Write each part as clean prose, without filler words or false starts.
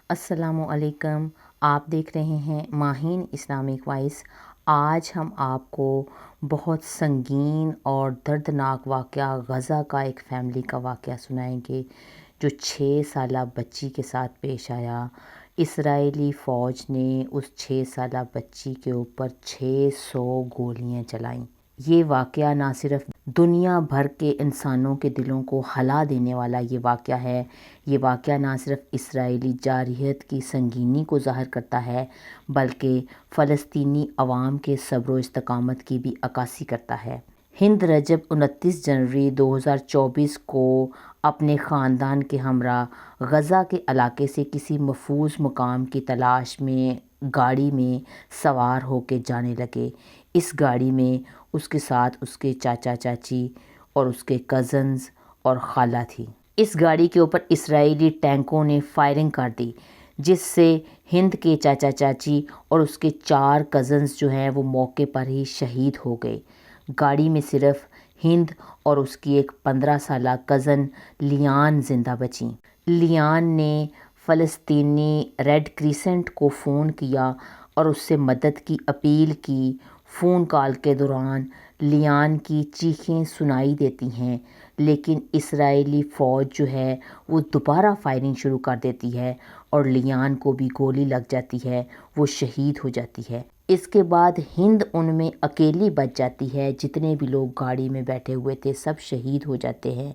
السلام علیکم۔ آپ دیکھ رہے ہیں ماہین اسلامک وائس۔ آج ہم آپ کو بہت سنگین اور دردناک واقعہ غزہ کا ایک فیملی کا واقعہ سنائیں گے جو 6 سالہ بچی کے ساتھ پیش آیا۔ اسرائیلی فوج نے اس 6 سالہ بچی کے اوپر 600 گولیاں چلائیں۔ یہ واقعہ نہ صرف دنیا بھر کے انسانوں کے دلوں کو ہلا دینے والا یہ واقعہ ہے، یہ واقعہ نہ صرف اسرائیلی جارحیت کی سنگینی کو ظاہر کرتا ہے بلکہ فلسطینی عوام کے صبر و استقامت کی بھی عکاسی کرتا ہے۔ ہند رجب 29 جنوری 2024 کو اپنے خاندان کے ہمراہ غزہ کے علاقے سے کسی محفوظ مقام کی تلاش میں گاڑی میں سوار ہو کے جانے لگے۔ اس گاڑی میں اس کے ساتھ اس کے چاچا چاچی اور اس کے کزنز اور خالہ تھی۔ اس گاڑی کے اوپر اسرائیلی ٹینکوں نے فائرنگ کر دی جس سے ہند کے چاچا چاچی اور اس کے 4 کزنز جو ہیں وہ موقع پر ہی شہید ہو گئے۔ گاڑی میں صرف ہند اور اس کی ایک 15 سالہ کزن لیان زندہ بچیں۔ لیان نے فلسطینی ریڈ کریسنٹ کو فون کیا اور اس سے مدد کی اپیل کی۔ فون کال کے دوران لیان کی چیخیں سنائی دیتی ہیں لیکن اسرائیلی فوج جو ہے وہ دوبارہ فائرنگ شروع کر دیتی ہے اور لیان کو بھی گولی لگ جاتی ہے، وہ شہید ہو جاتی ہے۔ اس کے بعد ہند ان میں اکیلی بچ جاتی ہے، جتنے بھی لوگ گاڑی میں بیٹھے ہوئے تھے سب شہید ہو جاتے ہیں۔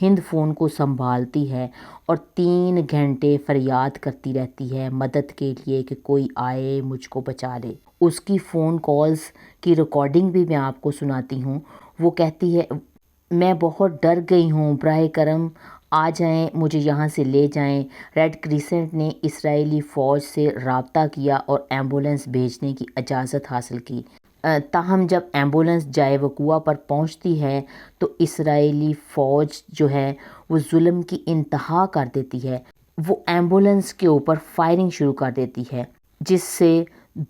ہند فون کو سنبھالتی ہے اور 3 گھنٹے فریاد کرتی رہتی ہے مدد کے لیے کہ کوئی آئے مجھ کو بچا لے۔ اس کی فون کالز کی ریکارڈنگ بھی میں آپ کو سناتی ہوں۔ وہ کہتی ہے میں بہت ڈر گئی ہوں، براہ کرم آ جائیں، مجھے یہاں سے لے جائیں۔ ریڈ کریسنٹ نے اسرائیلی فوج سے رابطہ کیا اور ایمبولینس بھیجنے کی اجازت حاصل کی۔ تاہم جب ایمبولینس جائے وقوع پر پہنچتی ہے تو اسرائیلی فوج جو ہے وہ ظلم کی انتہا کر دیتی ہے۔ وہ ایمبولینس کے اوپر فائرنگ شروع کر دیتی ہے جس سے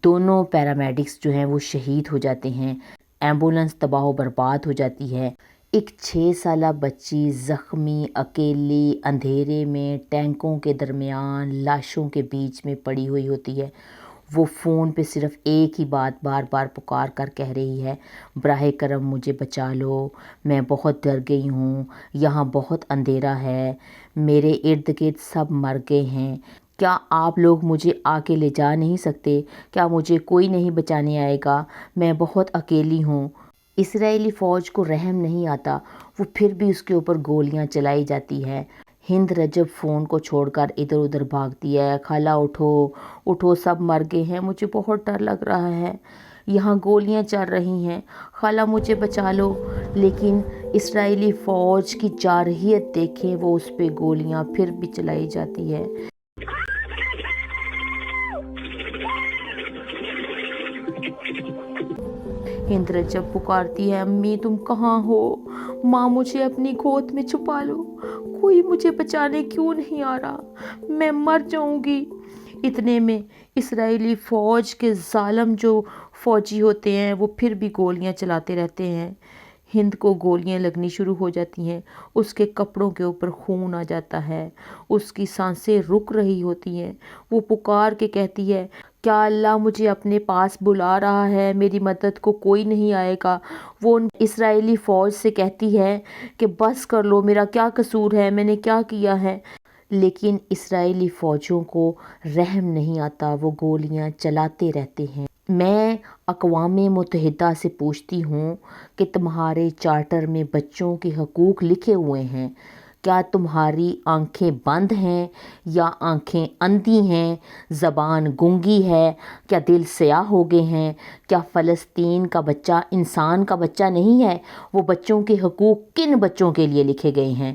دونوں پیرامیڈکس جو ہیں وہ شہید ہو جاتے ہیں۔ ایمبولینس تباہ و برباد ہو جاتی ہے۔ ایک 6 سالہ بچی زخمی اکیلی اندھیرے میں ٹینکوں کے درمیان لاشوں کے بیچ میں پڑی ہوئی ہوتی ہے۔ وہ فون پہ صرف ایک ہی بات بار بار پکار کر کہہ رہی ہے، براہ کرم مجھے بچا لو، میں بہت ڈر گئی ہوں، یہاں بہت اندھیرا ہے، میرے ارد گرد سب مر گئے ہیں، کیا آپ لوگ مجھے آ کے لے جا نہیں سکتے؟ کیا مجھے کوئی نہیں بچانے آئے گا؟ میں بہت اکیلی ہوں۔ اسرائیلی فوج کو رحم نہیں آتا، وہ پھر بھی اس کے اوپر گولیاں چلائی جاتی ہے۔ ہند رجب فون کو چھوڑ کر ادھر ادھر بھاگتی ہے، خالہ اٹھو اٹھو، سب مر گئے ہیں، مجھے بہت ڈر لگ رہا ہے، یہاں گولیاں چل رہی ہیں، خالہ مجھے بچا لو۔ لیکن اسرائیلی فوج کی جارحیت دیکھیں، وہ اس پہ گولیاں پھر بھی چلائی جاتی ہے۔ ہند رجب پکارتی ہے، امی تم کہاں ہو؟ ماں مجھے اپنی گود میں چھپا لو، کوئی مجھے بچانے کیوں نہیں آ رہا، میں مر جاؤں گی۔ اتنے میں اسرائیلی فوج کے ظالم جو فوجی ہوتے ہیں وہ پھر بھی گولیاں چلاتے رہتے ہیں۔ ہند کو گولیاں لگنی شروع ہو جاتی ہیں، اس کے کپڑوں کے اوپر خون آ جاتا ہے، اس کی سانسیں رک رہی ہوتی ہیں۔ وہ پکار کے کہتی ہے، کیا اللہ مجھے اپنے پاس بلا رہا ہے؟ میری مدد کو کوئی نہیں آئے گا؟ وہ اسرائیلی فوج سے کہتی ہے کہ بس کر لو، میرا کیا قصور ہے، میں نے کیا کیا ہے؟ لیکن اسرائیلی فوجیوں کو رحم نہیں آتا، وہ گولیاں چلاتے رہتے ہیں۔ میں اقوام متحدہ سے پوچھتی ہوں کہ تمہارے چارٹر میں بچوں کے حقوق لکھے ہوئے ہیں، کیا تمہاری آنکھیں بند ہیں یا آنکھیں اندھی ہیں، زبان گونگی ہے، کیا دل سیاہ ہو گئے ہیں؟ کیا فلسطین کا بچہ انسان کا بچہ نہیں ہے؟ وہ بچوں کے حقوق کن بچوں کے لیے لکھے گئے ہیں؟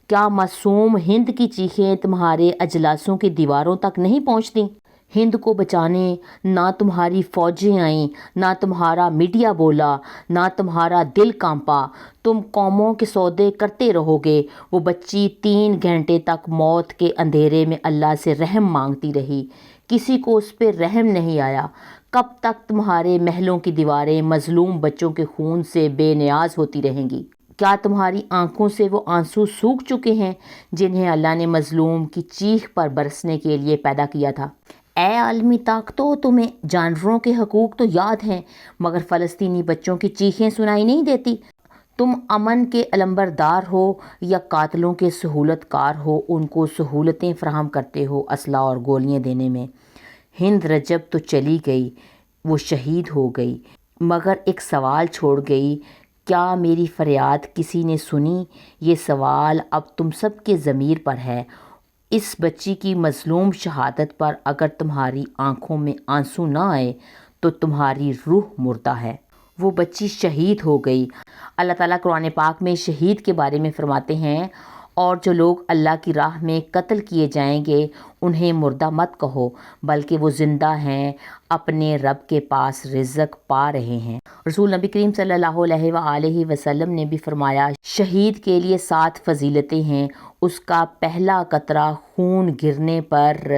کیا معصوم ہند کی چیخیں تمہارے اجلاسوں کی دیواروں تک نہیں پہنچتی؟ ہند کو بچانے نہ تمہاری فوجیں آئیں، نہ تمہارا میڈیا بولا، نہ تمہارا دل کانپا، تم قوموں کے سودے کرتے رہو گے۔ وہ بچی 3 گھنٹے تک موت کے اندھیرے میں اللہ سے رحم مانگتی رہی، کسی کو اس پہ رحم نہیں آیا۔ کب تک تمہارے محلوں کی دیواریں مظلوم بچوں کے خون سے بے نیاز ہوتی رہیں گی؟ کیا تمہاری آنکھوں سے وہ آنسو سوکھ چکے ہیں جنہیں اللہ نے مظلوم کی چیخ پر برسنے کے لیے پیدا کیا تھا؟ اے عالمی طاقتوں، تمہیں جانوروں کے حقوق تو یاد ہیں، مگر فلسطینی بچوں کی چیخیں سنائی نہیں دیتی۔ تم امن کے علمبردار ہو یا قاتلوں کے سہولت کار ہو، ان کو سہولتیں فراہم کرتے ہو اسلحہ اور گولیاں دینے میں۔ ہند رجب تو چلی گئی، وہ شہید ہو گئی، مگر ایک سوال چھوڑ گئی، کیا میری فریاد کسی نے سنی؟ یہ سوال اب تم سب کے ضمیر پر ہے۔ اس بچی کی مظلوم شہادت پر اگر تمہاری آنکھوں میں آنسو نہ آئے تو تمہاری روح مردہ ہے۔ وہ بچی شہید ہو گئی۔ اللہ تعالیٰ قرآن پاک میں شہید کے بارے میں فرماتے ہیں، اور جو لوگ اللہ کی راہ میں قتل کیے جائیں گے انہیں مردہ مت کہو، بلکہ وہ زندہ ہیں، اپنے رب کے پاس رزق پا رہے ہیں۔ رسول نبی کریم صلی اللہ علیہ وآلہ وسلم نے بھی فرمایا، شہید کے لیے 7 فضیلتیں ہیں۔ اس کا پہلا قطرہ خون گرنے پر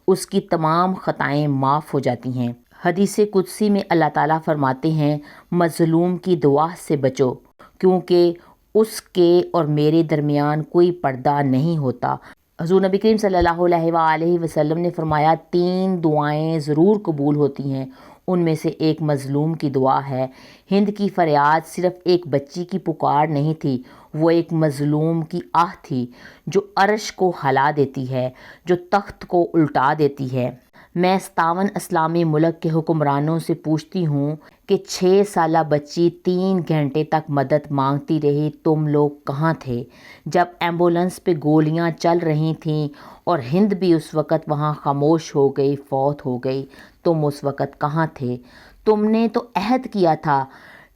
اس کی تمام خطائیں معاف ہو جاتی ہیں۔ حدیث قدسی میں اللہ تعالیٰ فرماتے ہیں، مظلوم کی دعا سے بچو کیونکہ اس کے اور میرے درمیان کوئی پردہ نہیں ہوتا۔ حضور نبی کریم صلی اللہ علیہ وآلہ وسلم نے فرمایا، 3 دعائیں ضرور قبول ہوتی ہیں، ان میں سے ایک مظلوم کی دعا ہے۔ ہند کی فریاد صرف ایک بچی کی پکار نہیں تھی، وہ ایک مظلوم کی آہ تھی جو عرش کو ہلا دیتی ہے، جو تخت کو الٹا دیتی ہے۔ میں 57 اسلامی ملک کے حکمرانوں سے پوچھتی ہوں کہ 6 سالہ بچی 3 گھنٹے تک مدد مانگتی رہی، تم لوگ کہاں تھے؟ جب ایمبولنس پہ گولیاں چل رہی تھیں اور ہند بھی اس وقت وہاں خاموش ہو گئی، فوت ہو گئی، تم اس وقت کہاں تھے؟ تم نے تو عہد کیا تھا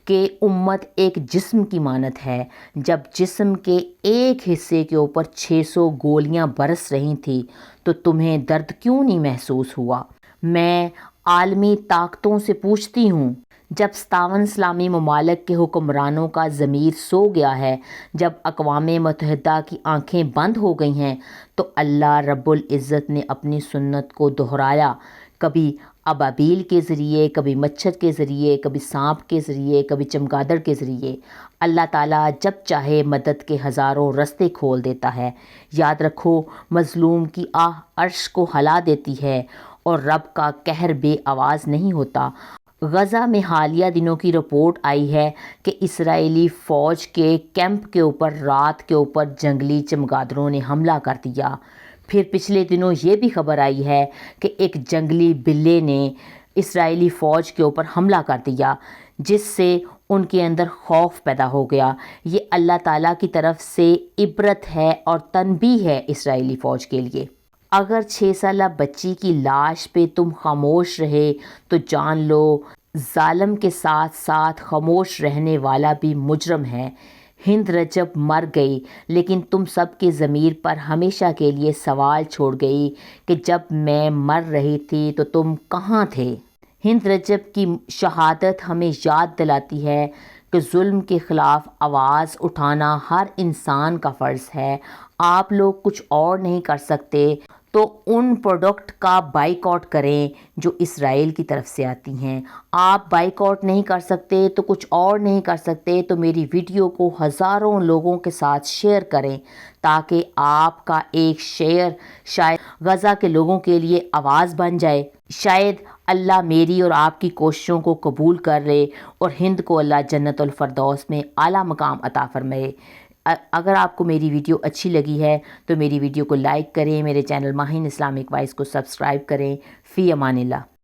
کہ امت ایک جسم کی مانند ہے۔ جب جسم کے ایک حصے کے اوپر 600 گولیاں برس رہی تھیں تو تمہیں درد کیوں نہیں محسوس ہوا؟ میں عالمی طاقتوں سے پوچھتی ہوں، جب 57 اسلامی ممالک کے حکمرانوں کا ضمیر سو گیا ہے، جب اقوام متحدہ کی آنکھیں بند ہو گئی ہیں، تو اللہ رب العزت نے اپنی سنت کو دہرایا، کبھی ابابیل کے ذریعے، کبھی مچھر کے ذریعے، کبھی سانپ کے ذریعے، کبھی چمگادڑ کے ذریعے۔ اللہ تعالیٰ جب چاہے مدد کے ہزاروں رستے کھول دیتا ہے۔ یاد رکھو، مظلوم کی آہ عرش کو ہلا دیتی ہے اور رب کا قہر بے آواز نہیں ہوتا۔ غزہ میں حالیہ دنوں کی رپورٹ آئی ہے کہ اسرائیلی فوج کے کیمپ کے اوپر رات کے اوپر جنگلی چمگادڑوں نے حملہ کر دیا۔ پھر پچھلے دنوں یہ بھی خبر آئی ہے کہ ایک جنگلی بلے نے اسرائیلی فوج کے اوپر حملہ کر دیا، جس سے ان کے اندر خوف پیدا ہو گیا۔ یہ اللہ تعالیٰ کی طرف سے عبرت ہے اور تنبیہ ہے اسرائیلی فوج کے لیے۔ اگر 6 سالہ بچی کی لاش پہ تم خاموش رہے تو جان لو ظالم کے ساتھ ساتھ خاموش رہنے والا بھی مجرم ہے۔ ہند رجب مر گئی، لیکن تم سب کے ضمیر پر ہمیشہ کے لیے سوال چھوڑ گئی کہ جب میں مر رہی تھی تو تم کہاں تھے؟ ہند رجب کی شہادت ہمیں یاد دلاتی ہے کہ ظلم کے خلاف آواز اٹھانا ہر انسان کا فرض ہے۔ آپ لوگ کچھ اور نہیں کر سکتے تو ان پروڈکٹ کا بائیکاٹ کریں جو اسرائیل کی طرف سے آتی ہیں۔ آپ بائیکاٹ نہیں کر سکتے تو کچھ اور نہیں کر سکتے تو میری ویڈیو کو ہزاروں لوگوں کے ساتھ شیئر کریں تاکہ آپ کا ایک شیئر شاید غزہ کے لوگوں کے لیے آواز بن جائے۔ شاید اللہ میری اور آپ کی کوششوں کو قبول کر لے اور ہند کو اللہ جنت الفردوس میں اعلیٰ مقام عطا فرمائے۔ اگر آپ کو میری ویڈیو اچھی لگی ہے تو میری ویڈیو کو لائک کریں، میرے چینل ماہین اسلامک وائس کو سبسکرائب کریں۔ فی امان اللہ۔